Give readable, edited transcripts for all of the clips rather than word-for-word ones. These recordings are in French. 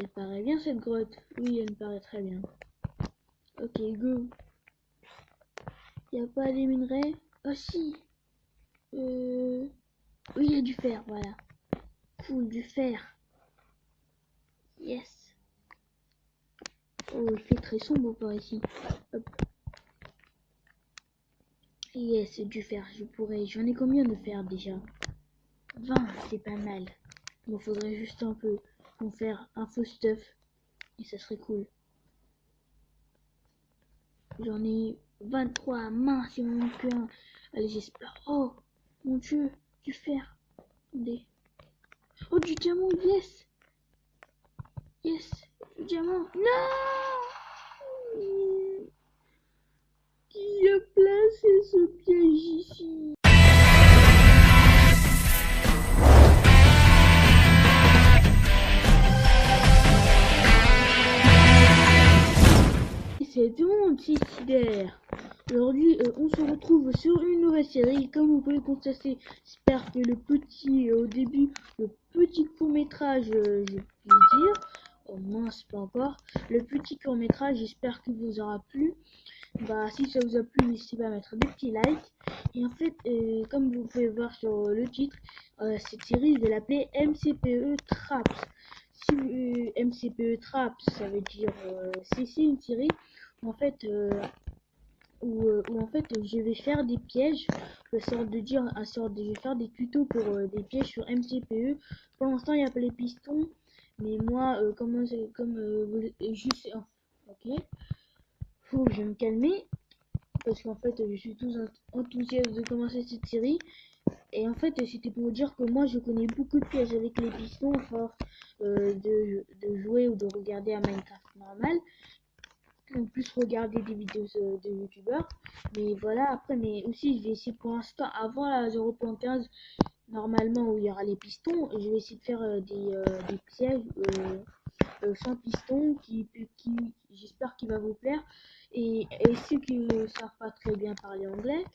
Elle paraît bien cette grotte. Oui, elle me paraît très bien. Ok, go. Y a pas des minerais? Oh si. Oui, il y a du fer, voilà. Cool, du fer. Yes. Oh, il fait très sombre par ici. Hop. Yes, du fer. J'en ai combien de fer déjà? 20, c'est pas mal. Il me faudrait juste un peu pour faire un faux stuff. Et ça serait cool. J'en ai 23. Mince, il me manque un. Allez, j'espère. Oh, mon dieu, du fer. Attendez. Oh, du diamant, yes. Yes, du diamant. Non! Qui a placé ce piège ici? C'est tout le monde, c'est Cyber. Aujourd'hui, on se retrouve sur une nouvelle série. Comme vous pouvez constater, j'espère que le petit, au début, le petit court-métrage, je puis dire, oh mince, pas encore, le petit court-métrage, j'espère qu'il vous aura plu. Bah, si ça vous a plu, n'hésitez pas à mettre des petits likes. Et en fait, comme vous pouvez voir sur le titre, cette série, je vais l'appeler MCPE Traps. Si, MCPE Traps, ça veut dire, c'est une série où en fait, je vais faire des pièges, je vais faire des tutos pour des pièges sur MCPE. Pour l'instant, il n'y a pas les pistons, mais moi, juste, ok, faut que je me calmer parce qu'en fait, je suis tout enthousiaste de commencer cette série. Et en fait, c'était pour dire que moi, je connais beaucoup de pièges avec les pistons, à force de jouer ou de regarder à Minecraft normal. En plus regarder des vidéos de youtubeurs, mais voilà. Après, mais aussi je vais essayer pour l'instant avant la 0.15 normalement où il y aura les pistons, je vais essayer de faire des pièges sans pistons qui j'espère qu'il va vous plaire. Et ceux qui ne savent pas très bien parler anglais,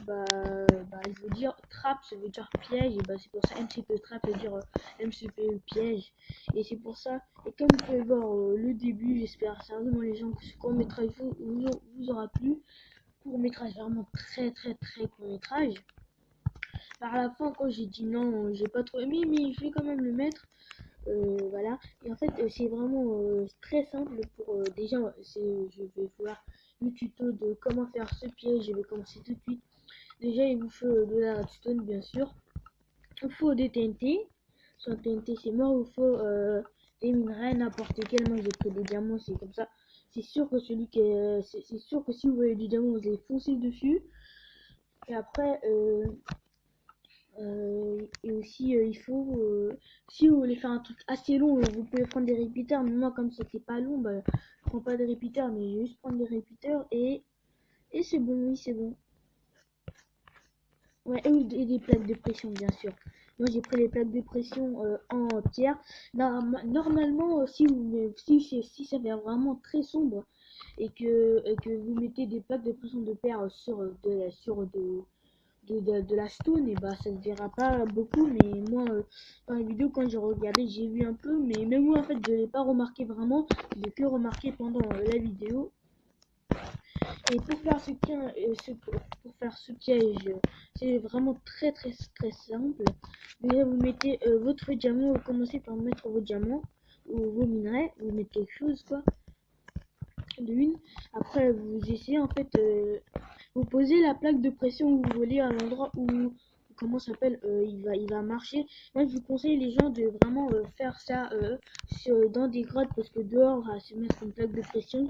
bah je veux dire trap, ça veut dire piège, et bah c'est pour ça MCPE trap veut dire MCPE piège. Et c'est pour ça, et comme vous pouvez voir le début, j'espère sérieusement les gens que ce court métrage vous aura plu. Court métrage, vraiment très court métrage. Par la fin, quand j'ai dit non, j'ai pas trop aimé, mais je vais quand même le mettre. Voilà. Et en fait, c'est vraiment très simple pour déjà, je vais voir le tuto de comment faire ce piège. Je vais commencer tout de suite. Déjà, il vous faut de la redstone, bien sûr. Il faut des TNT. Sans TNT, c'est mort. Il faut des minerais, n'importe quel. Moi, j'ai pris des diamants, c'est comme ça. C'est sûr que c'est sûr que si vous voyez du diamant, vous allez foncer dessus. Et après, et aussi, il faut, si vous voulez faire un truc assez long, vous pouvez prendre des repeaters. Mais moi, comme c'était pas long, bah, je prends pas de repeaters, mais je vais juste prendre des repeaters et c'est bon, oui, c'est bon. Ouais, et des plaques de pression, bien sûr. Moi, j'ai pris les plaques de pression en pierre. Normalement, si ça fait vraiment très sombre et que vous mettez des plaques de pression de pierre de la stone, et bah ça se verra pas beaucoup. Mais moi, dans la vidéo, quand j'ai regardé, j'ai vu un peu, mais même moi en fait je l'ai pas remarqué vraiment, j'ai que remarqué pendant la vidéo. Et pour faire pour faire ce piège, c'est vraiment très simple. Déjà, vous mettez votre diamant, vous commencez par mettre vos diamants ou vos minerais, vous mettez quelque chose quoi de une. Après, vous essayez en fait, vous posez la plaque de pression où vous voulez à l'endroit où comment ça s'appelle, il va marcher. Moi, je vous conseille les gens de vraiment faire ça dans des grottes parce que dehors, à se mettre une plaque de pression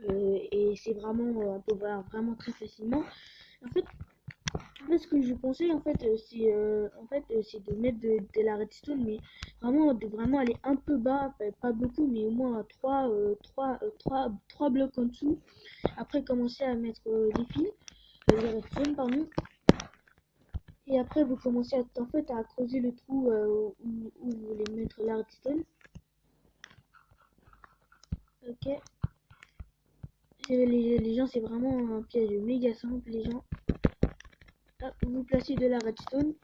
et c'est vraiment, on peut voir vraiment très facilement. En fait, ce que je vous conseille c'est de mettre de la redstone, mais vraiment de vraiment aller un peu bas, pas beaucoup, mais au moins 3 blocs en dessous. Après, commencer à mettre les fils, les redstone, pardon. Et après, vous commencez à creuser le trou où vous voulez mettre la redstone. Ok. Les gens, c'est vraiment un piège méga simple, les gens. Hop, vous placez de la redstone.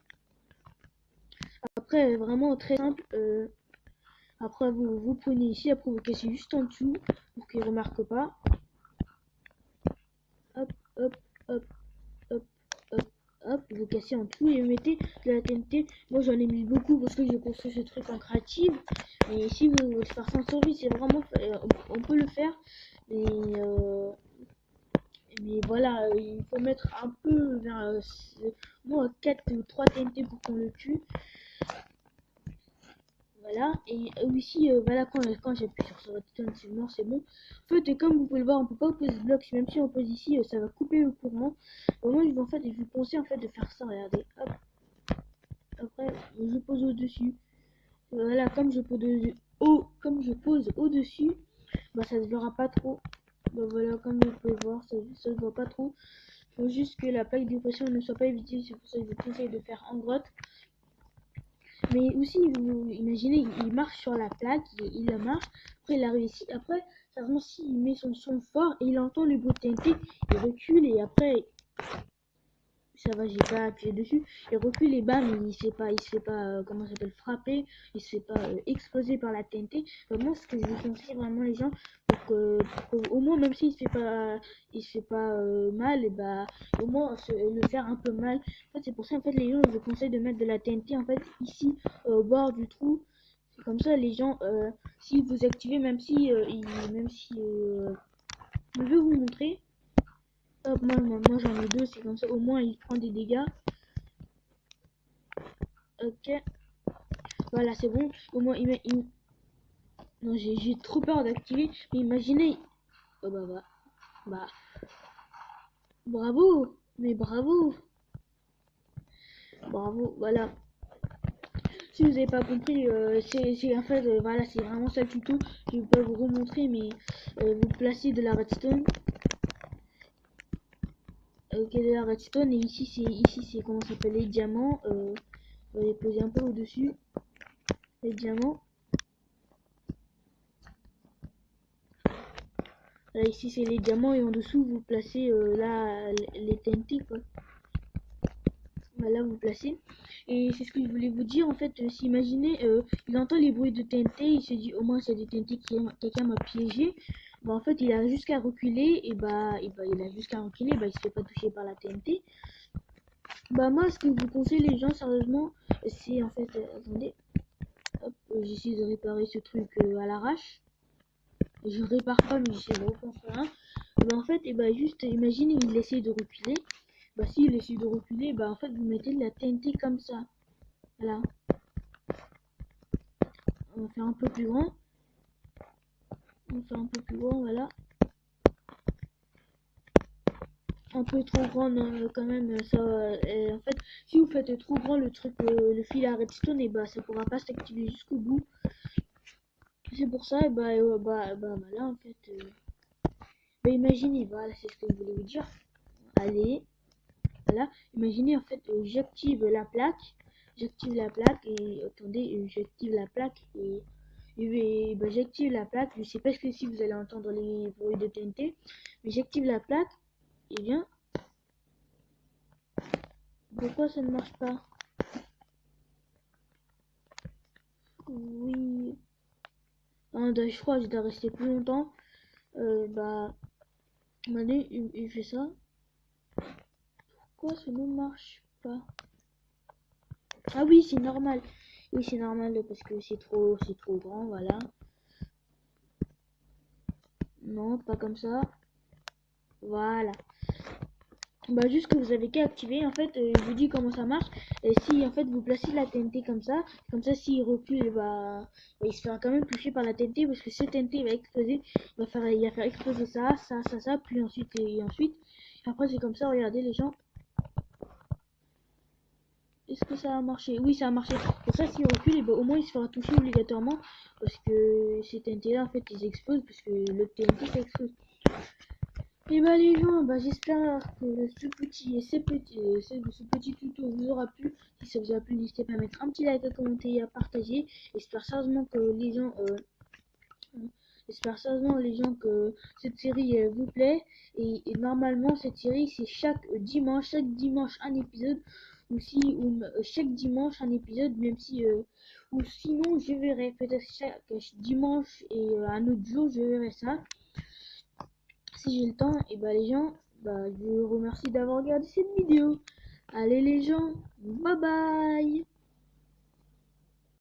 Après, vraiment très simple. Après vous prenez ici, après vous cassez juste en dessous pour qu'il remarque pas. Hop, hop, hop, hop, hop, hop, vous cassez en dessous et vous mettez de la TNT. Moi j'en ai mis beaucoup parce que j'ai construit ce truc en créative. Et si vous voulez faire ça en survie, c'est vraiment, on peut le faire. Mais voilà, il faut mettre un peu vers moi 4 ou 3 TNT pour qu'on le tue. Voilà, et ici, voilà, quand j'appuie sur ce redstone, c'est mort, c'est bon. En fait, comme vous pouvez le voir, on peut pas opposer ce bloc, même si on pose ici, ça va couper le courant. Moi, je vais vous conseille en fait de faire ça, regardez, hop. Après, je pose au-dessus. Voilà, comme je pose au-dessus, bah ça se verra pas trop. Bah voilà, comme vous pouvez voir, ça se voit pas trop. Faut juste que la plaque d'impression ne soit pas évitée, c'est pour ça que je vous conseille de faire en grotte. Mais aussi, vous imaginez, il marche sur la plaque, il la marche, après il a réussi, après, sérieusement, s'il met son son fort et il entend le bruit de TNT, il recule et après, ça va, j'ai pas appuyé dessus, il recule et bam, il se fait pas, comment ça s'appelle, frapper, il se fait pas exploser par la TNT. Vraiment, ce que je vous conseille vraiment les gens, au moins, même s'il se fait pas, mal, et bah, au moins le faire un peu mal. En fait, c'est pour ça, en fait, les gens, je vous conseille de mettre de la TNT, en fait, ici, au bord du trou. Comme ça, les gens, si vous activez, même si, je vais vous montrer. Hop, moi j'en ai deux, c'est comme ça, au moins il prend des dégâts. Ok, voilà, c'est bon. Au moins, non, j'ai trop peur d'activer. Mais imaginez. Oh bah, bravo. Mais bravo. Bravo, voilà. Si vous n'avez pas compris, c'est en fait, voilà, c'est vraiment ça le tuto. Je vais pas vous remontrer, mais vous placez de la redstone. Ok, de la redstone. Et ici c'est comment ça s'appelle, les diamants. Vous les poser un peu au-dessus. Les diamants. Là, ici c'est les diamants et en dessous vous placez là les TNT quoi. Voilà, vous placez. Et c'est ce que je voulais vous dire en fait. Si imaginez, il entend les bruits de TNT, il se dit au moins c'est des TNT qui quelqu'un m'a piégé. Bah en fait il a jusqu'à reculer et bah, il a jusqu'à reculer, bah il se fait pas toucher par la TNT. Bah moi ce que je vous conseille les gens sérieusement, c'est en fait, attendez, hop, j'essaie de réparer ce truc à l'arrache. Je répare pas mais j'essaie de reconstruire un. Bah en fait, et bah juste imaginez il essaie de reculer. Bah s'il essaie de reculer, bah en fait vous mettez de la TNT comme ça. Voilà. On va faire un peu plus grand. On va faire un peu plus grand, voilà. Un peu trop grand, non, quand même, ça. En fait, si vous faites trop grand le truc, le fil à redstone, et bah ça pourra pas s'activer jusqu'au bout. C'est pour ça, et voilà, en fait. Bah imaginez, voilà, c'est ce que je voulais vous dire. Allez, voilà. Imaginez, en fait, j'active la plaque. J'active la plaque et attendez, j'active la plaque et bah, j'active la plaque. Je sais pas si vous allez entendre les bruits de TNT, mais j'active la plaque et bien. Pourquoi ça ne marche pas? Oui. Ah, je crois que je dois rester plus longtemps. Bah, allez, il fait ça. Pourquoi ça ne marche pas? Ah oui, c'est normal. Oui, c'est normal parce que c'est trop grand, voilà. Non, pas comme ça. Voilà. Bah juste que vous avez qu'à activer en fait, je vous dis comment ça marche. Et si en fait vous placez la TNT comme ça s'il recule, il se fera quand même toucher par la TNT parce que cette TNT va exploser, il va faire exploser ça, puis ensuite et ensuite. Après c'est comme ça, regardez les gens. Est-ce que ça a marché? Oui, ça a marché. Pour ça s'il recule, et bah, au moins il se fera toucher obligatoirement parce que ces TNT là en fait ils explosent parce que le TNT ça explose. Et bah les gens, bah j'espère que ce petit tuto vous aura plu. Si ça vous a plu, n'hésitez pas à mettre un petit like, à commenter et à partager. J'espère sérieusement que les gens, que cette série vous plaît. Et normalement cette série c'est chaque dimanche un épisode. ou si chaque dimanche un épisode, même si ou sinon je verrai peut-être chaque dimanche et un autre jour je verrai ça si j'ai le temps. Et bah les gens, bah je vous remercie d'avoir regardé cette vidéo. Allez les gens, bye bye.